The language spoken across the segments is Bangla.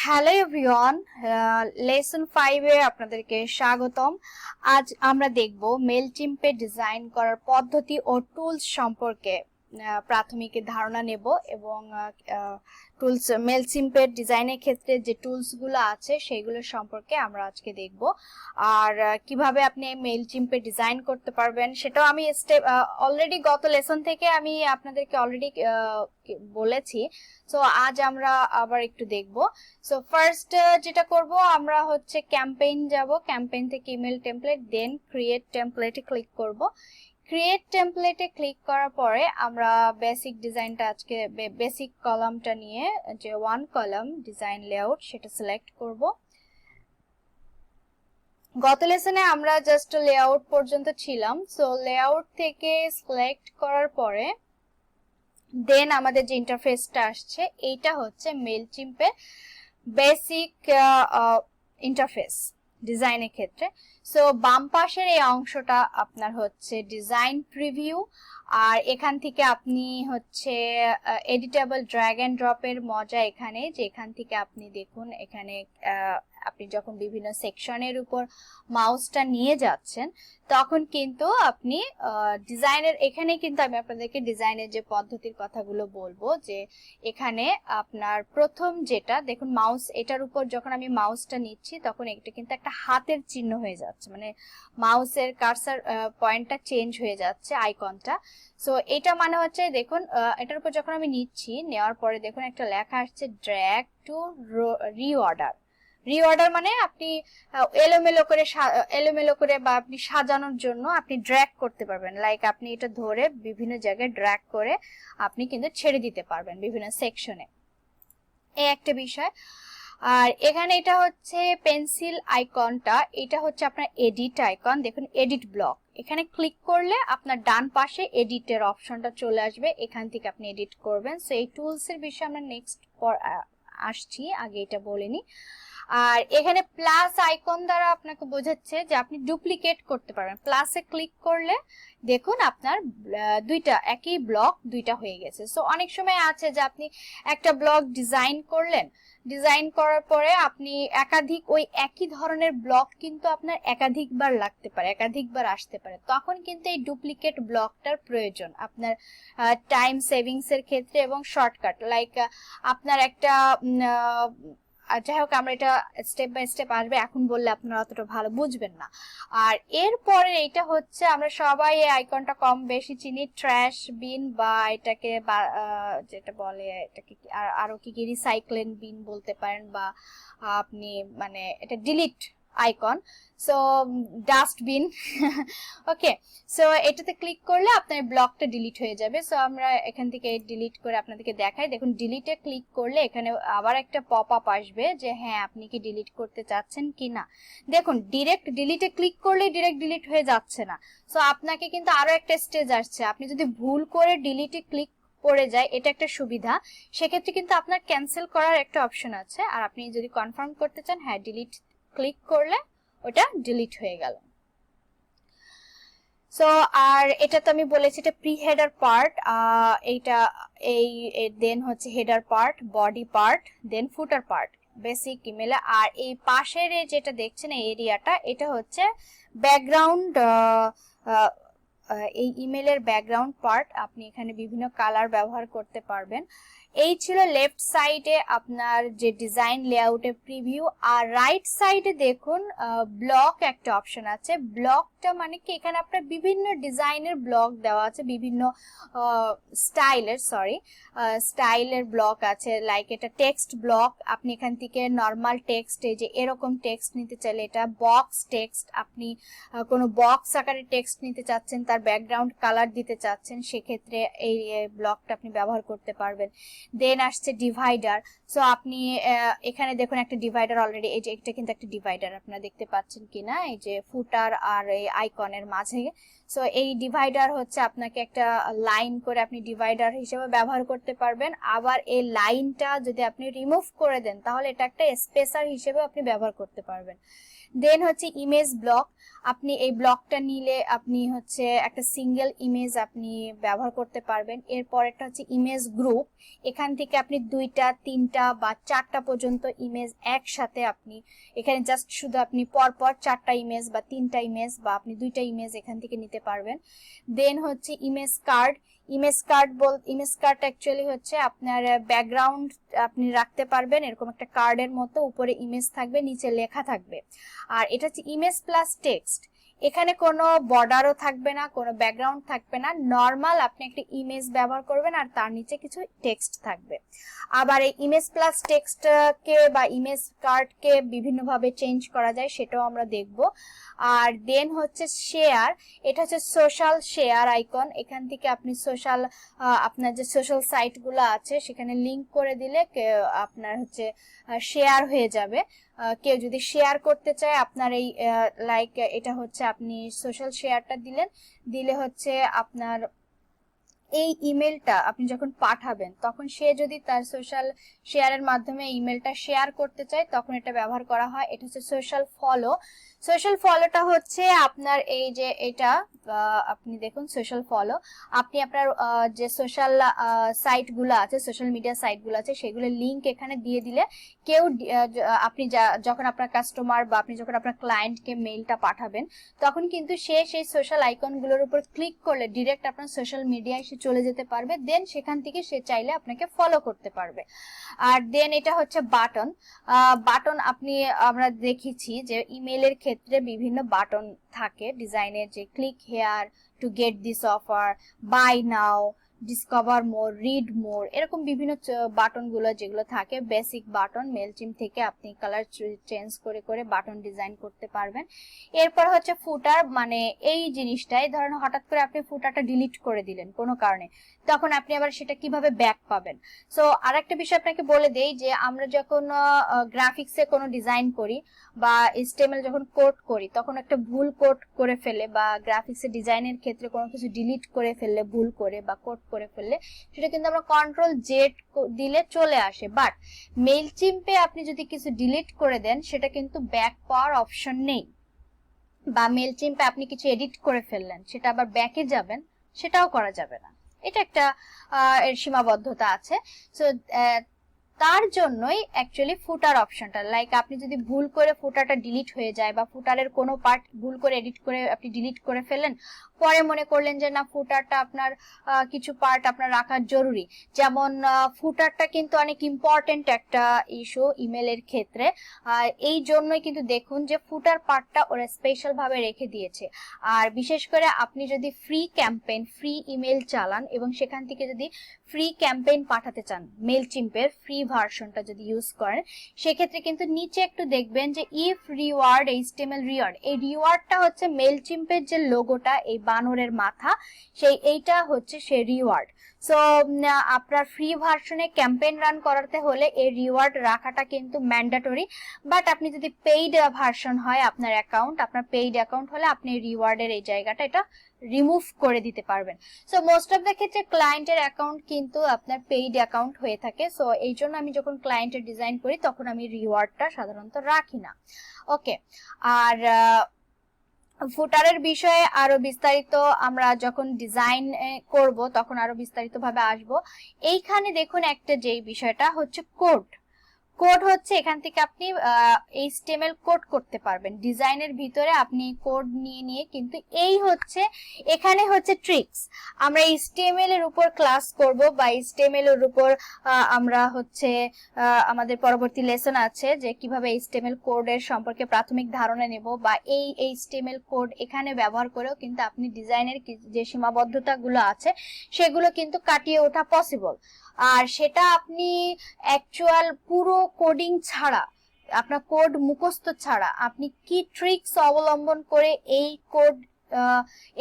হ্যালো এভরিওয়ান, লেসন 5 এ আপনাদেরকে স্বাগতম। আজ আমরা দেখব মেলচিম্পে ডিজাইন করার পদ্ধতি ও টুলস সম্পর্কে প্রাথমিক ধারণা নেব এবং টুলস মেলচিম্পের ডিজাইনের ক্ষেত্রে যে টুলসগুলো আছে সেগুলো সম্পর্কে আমরা আজকে দেখব। আর কিভাবে আপনি মেলচিম্পে ডিজাইন করতে পারবেন সেটাও আমি স্টেপ অলরেডি গত লেসন থেকে আমি আপনাদেরকে অলরেডি বলেছি। সো আজ আমরা আবার একটু দেখব। সো ফার্স্ট যেটা করব আমরা হচ্ছে ক্যাম্পেইন যাব, ক্যাম্পেইন থেকে ইমেল টেমপ্লেট, দেন ক্রিয়েট টেমপ্লেটে ক্লিক করব। ক্রিয়েট টেমপ্লেটে ক্লিক করার পরে আমরা বেসিক ডিজাইনটা আজকে বেসিক কলামটা নিয়ে যে ওয়ান কলাম ডিজাইন লেআউট সেটা সিলেক্ট করব। গত লেসনে আমরা জাস্ট লেআউট পর্যন্ত ছিলাম। সো লেআউট থেকে সিলেক্ট করার পরে দেন আমাদের যে ইন্টারফেসটা আসছে এইটা হচ্ছে মেলচিম্পের বেসিক ইন্টারফেস ডিজাইনের ক্ষেত্রে। সো বাম পাশের এই অংশটা আপনার হচ্ছে ডিজাইন প্রিভিউ, আর এখান থেকে আপনি হচ্ছে এডিটেবল ড্র্যাগ এন্ড ড্রপের মজা এখানে, যে এখান থেকে আপনি দেখুন এখানে আপনি যখন বিভিন্ন সেকশনের উপর মাউসটা নিয়ে যাচ্ছেন তখন কিন্তু আপনি ডিজাইনের এখানে কিন্তু আমি আপনাদেরকে ডিজাইনের যে পদ্ধতির কথাগুলো বলবো, যে এখানে আপনার প্রথম যেটা দেখুন মাউস, এটার উপর যখন আমি মাউসটা নিচ্ছি তখন এটা কিন্তু একটা হাতের চিহ্ন হয়ে যাচ্ছে, মানে মাউসের কার্সার পয়েন্টটা চেঞ্জ হয়ে যাচ্ছে আইকনটা। সো এটা মানে হচ্ছে দেখুন এটার উপর যখন আমি নিচ্ছি, নেওয়ার পরে দেখুন একটা লেখা আসছে ড্র্যাগ টু রিঅর্ডার। রিঅর্ডার মানে আপনি এলোমেলো করে বা আপনি সাজানোর জন্য আপনি ড্র্যাগ করতে পারবেন, লাইক আপনি এটা ধরে বিভিন্ন জায়গায় ড্র্যাগ করে আপনি কিন্তু ছেড়ে দিতে পারবেন বিভিন্ন সেকশনে, এই একটা বিষয়। আর এখানে এটা হচ্ছে পেন্সিল আইকনটা, এটা হচ্ছে আপনার এডিট আইকন। দেখুন এডিট ব্লক, এখানে ক্লিক করলে আপনার ডান পাশে এডিটের অপশনটা চলে আসবে, এখান থেকে আপনি এডিট করবেন। সো এই টুলস এর বিষয়ে আমরা নেক্সট আসছি, আগে এটা বলিনি। আর এখানে প্লাস আইকন দ্বারা আপনাকে বোঝাচ্ছে যে আপনি ডুপ্লিকেট করতে পারবেন। প্লাসে ক্লিক করলে দেখুন আপনার দুইটা একই ব্লক দুইটা হয়ে গেছে। সো অনেক সময় আছে যে আপনি একটা ব্লক ডিজাইন করলেন, ডিজাইন করার পরে আপনি একাধিক ওই একই ধরনের ব্লক কিন্তু আপনার একাধিকবার লাগতে পারে, একাধিকবার আসতে পারে, তখন কিন্তু এই ডুপ্লিকেট ব্লকটার প্রয়োজন আপনার টাইম সেভিংস এর ক্ষেত্রে এবং শর্টকাট, লাইক আপনার একটা যাই হোক আমরা এটা স্টেপ বাই স্টেপ আসবে, এখন বললে আপনারা অতটা ভালো বুঝবেন না। আর এরপরে এটা হচ্ছে আমরা সবাই এই আইকনটা কম বেশি চিনি, ট্র্যাশ বিন বা এটাকে যেটা বলে এটাকে আরো কি রিসাইক্লিং বিন বলতে পারেন, বা আপনি মানে এটা ডিলিট আইকন, সো ডাস্টবিন। ওকে, সো এটাতে ক্লিক করলে আপনার ব্লকটা ডিলিট হয়ে যাবে। সো আমরা এখান থেকে ডিলিট করে আপনাদেরকে দেখাই। দেখুন ডিলিটে ক্লিক করলে এখানে আবার একটা পপ আপ আসবে যে হ্যাঁ আপনি কি ডিলিট করতে চাচ্ছেন কি না। দেখুন ডিরেক্ট ডিলিটে ক্লিক করলে ডিরেক্ট ডিলিট হয়ে যাচ্ছে না, সো আপনাকে কিন্তু আরো একটা স্টেজ আসছে। আপনি যদি ভুল করে ডিলিটে ক্লিক পড়ে যায়, এটা একটা সুবিধা, সেক্ষেত্রে কিন্তু আপনার ক্যান্সেল করার একটা অপশন আছে। আর আপনি যদি কনফার্ম করতে চান, হ্যাঁ ডিলিট ক্লিক করলে ওটা ডিলিট হয়ে গেল। সো আর এটা তো আমি বলেছি এটা প্রি হেডার পার্ট, এইটা এই দেন হচ্ছে হেডার পার্ট, বডি পার্ট, দেন ফুটার পার্ট বেসিক ইমেলে। আর এই পাশের যেটা দেখছেন এই এরিয়াটা, এটা হচ্ছে ব্যাকগ্রাউন্ড, এই ইমেলের ব্যাকগ্রাউন্ড পার্ট। আপনি এখানে বিভিন্ন কালার ব্যবহার করতে পারবেন। এই ছিল লেফট সাইডে আপনার যে ডিজাইন লেআউটের প্রিভিউ। আর রাইট সাইডে দেখুন ব্লক একটা অপশন আছে। ব্লকটা মানে কি, এখানে আপনার বিভিন্ন ডিজাইনের ব্লক দেওয়া আছে, বিভিন্ন স্টাইলের ব্লক আছে, লাইক এটা টেক্সট ব্লক, আপনি এখান থেকে নর্মাল টেক্সট, এই যে এরকম টেক্সট নিতে চাইলে এটা বক্স টেক্সট, আপনি কোনো বক্স আকারে টেক্সট নিতে চাচ্ছেন, তার ব্যাকগ্রাউন্ড কালার দিতে চাচ্ছেন, সেক্ষেত্রে এই ব্লকটা আপনি ব্যবহার করতে পারবেন। দেন আসছে ডিভাইডার। সো আপনি এখানে দেখুন একটা ডিভাইডার অলরেডি, এই যে এটা কিন্তু একটা ডিভাইডার, আপনারা দেখতে পাচ্ছেন কিনা এই যে ফুটার আর এই আইকনের মাঝে। সো এই ডিভাইডার হচ্ছে আপনাকে একটা লাইন করে আপনি ডিভাইডার হিসেবে ব্যবহার করতে পারবেন। আবার এই লাইনটা যদি আপনি রিমুভ করে দেন তাহলে এটা একটা স্পেসার হিসেবে আপনি ব্যবহার করতে পারবেন। দেন হচ্ছে ইমেজ ব্লক, আপনি এই ব্লকটা নিলে আপনি হচ্ছে একটা সিঙ্গেল ইমেজ আপনি ব্যবহার করতে পারবেন। এরপর একটা হচ্ছে ইমেজ গ্রুপ, এখান থেকে আপনি 2টা 3টা বা 4টা পর্যন্ত ইমেজ একসাথে আপনি এখানে জাস্ট শুধু আপনি পরপর 4টা ইমেজ বা 3টা ইমেজ বা আপনি 2টা ইমেজ এখান থেকে নিতে পারবেন। দেন হচ্ছে image card, image card actually হচ্ছে আপনার ব্যাকগ্রাউন্ড আপনি রাখতে পারবেন, এরকম একটা কার্ডের মতো, উপরে ইমেজ থাকবে, নিচে লেখা থাকবে। আর এটা হচ্ছে ইমেজ প্লাস টেক্সট, এখানে কোনো বর্ডারও থাকবে না, কোনো ব্যাকগ্রাউন্ড থাকবে না, নর্মাল আপনি একটা ইমেজ ব্যবহার করবেন আর তার নিচে কিছু টেক্সট থাকবে। আবার এই ইমেজ প্লাস টেক্সটকে বা ইমেজ কার্ডকে বিভিন্নভাবে চেঞ্জ করা যায় সেটাও আমরা দেখব। আর দেন হচ্ছে শেয়ার, এটা হচ্ছে সোশ্যাল শেয়ার আইকন, এখান থেকে আপনি সোশ্যাল আপনার যে সোশ্যাল সাইটগুলো আছে সেখানে লিংক করে দিলে আপনার হচ্ছে শেয়ার হয়ে যাবে। কেউ যদি শেয়ার করতে চায় আপনার এই লাইক এটা হচ্ছে আপনি সোশ্যাল শেয়ারটা দিলে হচ্ছে আপনার এই ইমেলটা আপনি যখন পাঠাবেন তখন সে যদি তার সোশ্যাল শেয়ারের মাধ্যমে ইমেলটা শেয়ার করতে চায় তখন এটা ব্যবহার করা হয়। এটা হচ্ছে সোশ্যাল ফলো, সোশ্যাল ফলোটা হচ্ছে আপনার এই যে এটা আপনি দেখুন সোশ্যাল ফলো, আপনি আপনার যে সোশ্যাল সাইটগুলো আছে, সোশ্যাল মিডিয়া সাইটগুলো আছে সেগুলোর লিংক এখানে দিয়ে দিলে কেউ আপনি যখন আপনার কাস্টমার বা আপনি যখন আপনার ক্লায়েন্টকে মেইলটা পাঠাবেন তখন কিন্তু সে সেই সোশ্যাল আইকনগুলোর উপর ক্লিক করলে ডিরেক্ট আপনার সোশ্যাল মিডিয়ায় সে চলে যেতে পারবে, দেন সেখান থেকে সে চাইলে আপনাকে ফলো করতে পারবে। আর দেন এটা হচ্ছে বাটন, বাটন আমরা দেখেছি যে ইমেলের ক্ষেত্রে বিভিন্ন বাটন থাকে ডিজাইনের, যে click here to get this offer, buy now, discover more, read more, এরকম বিভিন্ন বাটনগুলো যেগুলো থাকে বেসিক বাটন, মেলচিম থেকে আপনি কালার চেঞ্জ করে করে বাটন ডিজাইন করতে পারবেন। এরপর হচ্ছে ফুটার, মানে এই জিনিসটাই ধরেন হঠাৎ করে আপনি ফুটারটা ডিলিট করে দিলেন কোনো কারণে, তখন আপনি আবার সেটা কিভাবে ব্যাক পাবেন। সো আরেকটা বিষয় আপনাকে বলে দেই যে আমরা যখন গ্রাফিক্সে কোনো ডিজাইন করি বা HTML যখন কোড করি তখন একটা ভুল কোড করে ফেলে বা গ্রাফিক্সের ডিজাইনের ক্ষেত্রে কোনো কিছু ডিলিট করে ফেললে ভুল করে বা কোড করে ফেললে সেটা কিন্তু আমরা Ctrl Z দিলে চলে আসে, বাট মেইলচিম্পে আপনি যদি কিছু ডিলিট করে দেন সেটা কিন্তু ব্যাক পাওয়ার অপশন নেই, বা মেইলচিম্পে আপনি কিছু এডিট করে ফেললেন সেটা আবার ব্যাকে যাবেন সেটাও করা যাবে না, এটা একটা এর সীমাবদ্ধতা আছে। সো তার জন্যই অ্যাকচুয়ালি ফুটার অপশনটা, লাইক আপনি যদি ভুল করে ফুটারটা ডিলিট হয়ে যায় বা ফুটারের কোনো পার্ট ভুল করে এডিট করে আপনি ডিলিট করে ফেলেন, পরে মনে করলেন যে না ফুটারটা আপনার কিছু পার্ট আপনার রাখা জরুরি, যেমন ফুটারটা কিন্তু অনেক ইম্পর্টেন্ট একটা ইস্যু ইমেলের ক্ষেত্রে, এই জন্যই কিন্তু দেখুন যে ফুটার পার্টটা ওরা স্পেশাল ভাবে রেখে দিয়েছে। আর বিশেষ করে আপনি যদি ফ্রি ক্যাম্পেইন, ফ্রি ইমেল চালান এবং সেখান থেকে যদি ফ্রি ক্যাম্পেইন পাঠাতে চান, মেলচিম্পের ফ্রি ভার্সনটা যদি ইউজ করেন সেক্ষেত্রে কিন্তু নিচে একটু দেখবেন যে ইফ রিওয়ার্ড HTML রিওয়ার্ড, এই রিওয়ার্ডটা হচ্ছে মেলচিম্পের যে লোগোটা এই বানরের মাথা, এইটা হচ্ছে সেই রিওয়ার্ড। সো আপনার ফ্রি ভার্সনে ক্যাম্পেইন রান করাতে হলে এই রিওয়ার্ড রাখাটা কিন্তু ম্যান্ডেটরি, বাট আপনি যদি পেইড ভার্সন হয় আপনার পেইড অ্যাকাউন্ট হলে আপনি রিওয়ার্ডের এই জায়গাটা এটা রিমুভ করে দিতে পারবেন। সো মোস্ট অফ দ্য ক্ষেত্রে ক্লায়েন্টের অ্যাকাউন্ট কিন্তু আপনার পেইড অ্যাকাউন্ট হয়ে থাকে, সো এই জন্য আমি যখন ক্লায়েন্টের ডিজাইন করি তখন আমি রিওয়ার্ডটা সাধারণত রাখি না। ওকে, আর ফুটারের বিষয়ে আরো বিস্তারিত আমরা যখন ডিজাইন করব তখন আরো বিস্তারিত ভাবে আসবো। এইখানে দেখুন একটা যে বিষয়টা হচ্ছে কোড হচ্ছে এখান থেকে আপনি HTML কোড করতে পারবেন, ডিজাইনের ভিতরে আপনি কোড নিয়ে কিন্তু এখানে হচ্ছে ট্রিক্স। আমরা HTML এর উপর ক্লাস করব বা HTML এর উপর আমরা হচ্ছে আমাদের পরবর্তী লেসন আছে যে কিভাবে HTML কোডের সম্পর্কে প্রাথমিক ধারণা নেব, বা এই HTML কোড এখানে ব্যবহার করেও কিন্তু আপনি ডিজাইনের যে সীমাবদ্ধতাগুলো আছে সেগুলো কিন্তু কাটিয়ে ওঠা পসিবল। আর সেটা আপনি অ্যাকচুয়াল পুরো কোডিং ছাড়া, আপনার কোড মুখস্থ ছাড়া আপনি কি ট্রিক্স অবলম্বন করে এই কোড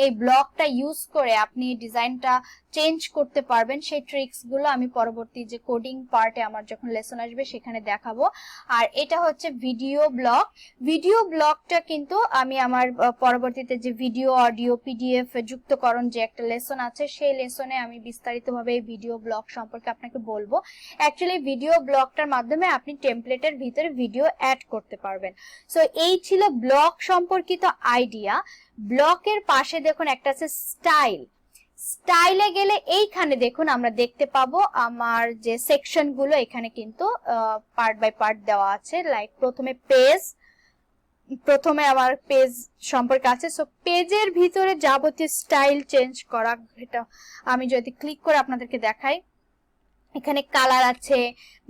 এই ব্লকটা ইউজ করে আপনি ডিজাইনটা চেঞ্জ করতে পারবেন, সেই ট্রিক্স গুলো আমি পরবর্তী যে কোডিং পার্টে আমার যখন লেসন আসবে সেখানে দেখাবো। আর এটা হচ্ছে ভিডিও ব্লক। ভিডিও ব্লকটা কিন্তু আমি আমার পরবর্তীতে যে ভিডিও, অডিও, পিডিএফ যুক্তকরণ যে একটা লেসন আছে সেই লেসনে আমি বিস্তারিতভাবে এই ভিডিও ব্লক সম্পর্কে আপনাকে বলবো। অ্যাকচুয়ালি ভিডিও ব্লকটার মাধ্যমে আপনি টেমপ্লেটের ভিতরে ভিডিও অ্যাড করতে পারবেন। সো এই ছিল ব্লক সম্পর্কিত আইডিয়া। ব্লকের পাশে দেখুন একটা আছে স্টাইল। স্টাইলে গেলে এইখানে দেখুন আমরা দেখতে পাবো আমার যে সেকশন গুলো এখানে কিন্তু পার্ট বাই পার্ট দেওয়া আছে। লাইক প্রথমে আমার পেজ সম্পর্কে আছে। সো পেজের ভিতরে যাবতীয় স্টাইল চেঞ্জ করা, এটা আমি যদি ক্লিক করে আপনাদেরকে দেখাই, এখানে কালার আছে,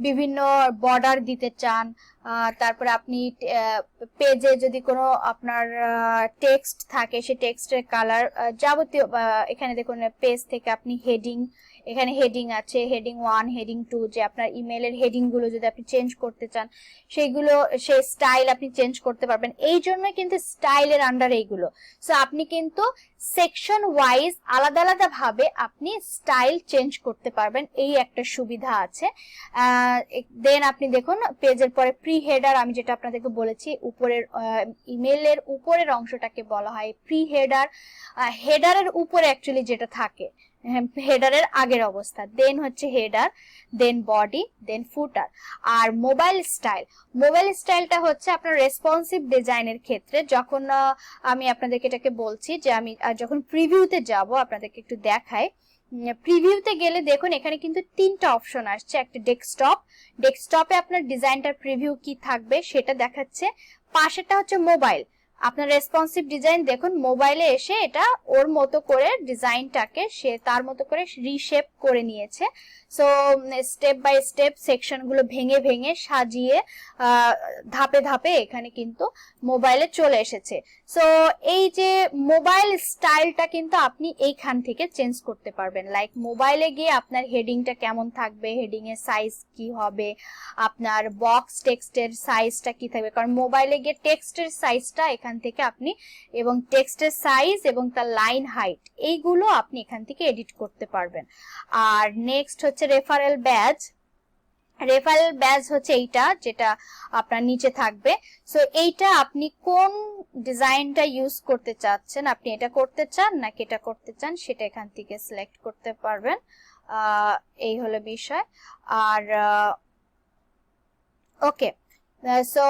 বিভিন্ন বর্ডার দিতে চান, তারপরে আপনি পেজে যদি কোনো আপনার টেক্সট থাকে সেই টেক্সটের কালার, যাবতীয় এখানে দেখুন পেজ থেকে আপনি হেডিং, এখানে হেডিং আছে, হেডিং 1, হেডিং 2, যে আপনার ইমেলের হেডিং গুলো যদি আপনি চেঞ্জ করতে চান সেইগুলো, সেই স্টাইল আপনি চেঞ্জ করতে পারবেন। এই জন্য কিন্তু স্টাইলের আন্ডার এইগুলো। সো আপনি কিন্তু সেকশন ওয়াইজ আলাদা আলাদা ভাবে আপনি স্টাইল চেঞ্জ করতে পারবেন, এই একটা সুবিধা আছে। দেন আপনি দেখুন পেজের পরে প্রি হেডার, আমি যেটা আপনাদেরকে বলেছি উপরের ইমেলের উপরের অংশটাকে বলা হয় প্রি হেডার। হেডারের উপরে অ্যাকচুয়ালি যেটা থাকে, হেডারের আগের অবস্থা, দেন হচ্ছে হেডার, দেন বডি, দেন ফুটার। আর মোবাইল স্টাইলটা হচ্ছে আপনার রেসপন্সিভ ডিজাইনের ক্ষেত্রে, যখন আমি আপনাদেরকে এটাকে বলছি যে আমি যখন প্রিভিউতে যাব আপনাদেরকে একটু দেখাই। প্রিভিউতে গেলে দেখুন এখানে কিন্তু 3টা অপশন আসছে। একটা ডেস্কটপে আপনার ডিজাইনটার প্রিভিউ কি থাকবে সেটা দেখাচ্ছে। পাশেরটা হচ্ছে মোবাইল, আপনার রেসপন্সিভ ডিজাইন। দেখুন মোবাইলে এসে এটা ওর মতো করে ডিজাইনটাকে সে তার মতো করে রিশেপ করে নিয়েছে। So step by step section গুলো ভেঙে ভেঙে সাজিয়ে ধাপে ধাপে এখানে কিন্তু মোবাইলে চলে এসেছে। সো এই যে মোবাইল স্টাইলটা কিন্তু আপনি এইখান থেকে চেঞ্জ করতে পারবেন। লাইক মোবাইলে গিয়ে আপনার হেডিংটা কেমন থাকবে, হেডিং এর সাইজ কি হবে, আপনার বক্স টেক্সটের সাইজটা কি থাকবে, কারণ মোবাইলে গিয়ে টেক্সটের সাইজটা এখান থেকে আপনি, এবং টেক্সটের সাইজ এবং তার লাইন হাইট এইগুলো আপনি এখান থেকে এডিট করতে পারবেন। আর নেক্সট হচ্ছে রেফারেল ব্যাজ হচ্ছে এইটা যেটা আপনার নিচে থাকবে। সো এইটা আপনি কোন ডিজাইনটা ইউজ করতে চাচ্ছেন, আপনি এটা করতে চান নাকি এটা করতে চান সেটা এখান থেকে সিলেক্ট করতে পারবেন। এই হলো বিষয়। আর ওকে, সো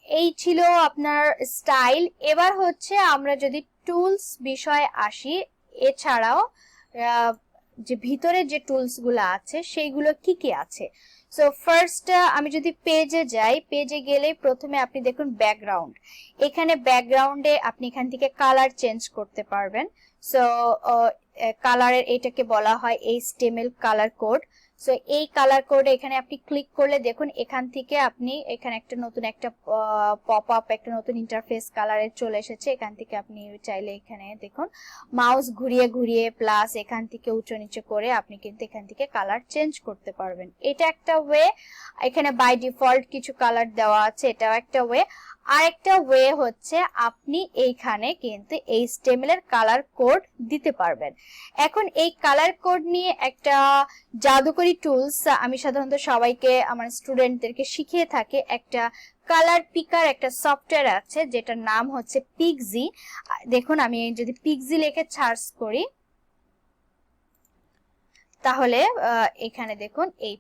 এই ছিল আপনার স্টাইল। এবার হচ্ছে আমরা যদি টুলস বিষয়ে আসি, এছাড়াও যে ভিতরে যে টুলস গুলো আছে সেইগুলো কি কি আছে। সো ফার্স্ট আমি যদি পেজে যাই, পেজে গেলে প্রথমে আপনি দেখুন ব্যাকগ্রাউন্ড। এখানে ব্যাকগ্রাউন্ডে আপনি এখান থেকে কালার চেঞ্জ করতে পারবেন। সো কালারের এটাকে বলা হয় HTML কালার কোড। সো এই কালার কোডে এখানে আপনি ক্লিক করলে দেখুন এখান থেকে আপনি এখানে একটা নতুন একটা পপ আপ, একটা নতুন ইন্টারফেস কালারের চলে এসেছে। এখান থেকে আপনি চাইলে এখানে দেখুন মাউস ঘুরিয়ে ঘুরিয়ে প্লাস এখান থেকে উঁচু নিচে করে আপনি কিন্তু এখান থেকে কালার চেঞ্জ করতে পারবেন। এটা একটা ওয়ে। এখানে বাই ডিফল্ট কিছু কালার দেওয়া আছে, এটাও একটা ওয়ে। আরেকটা ওয়ে হচ্ছে আপনি এইখানে কিন্তু HTML এর কালার কোড দিতে পারবেন। এখন এই কালার কোড নিয়ে একটা জাদুকরি টুলস আমি সাধারণত সবাইকে আমার স্টুডেন্টদেরকে শিখিয়ে থাকি। একটা কালার পিকার একটা সফটওয়্যার আছে যেটার নাম হচ্ছে পিক্সি। দেখুন আমি যদি পিক্সি লিখে সার্চ করি তাহলে এখানে দেখুন এই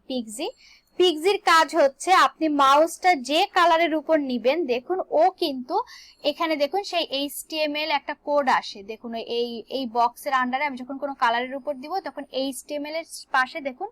পিক্সির কাজ হচ্ছে আপনি মাউসটা যে কালারের উপর নিবেন, দেখুন ও কিন্তু এখানে দেখুন সেই HTML একটা কোড আসে। দেখুন এই বক্সের আন্ডারে আমি যখন কোনো কালারের উপর দিব তখন HTML এর পাশে দেখুন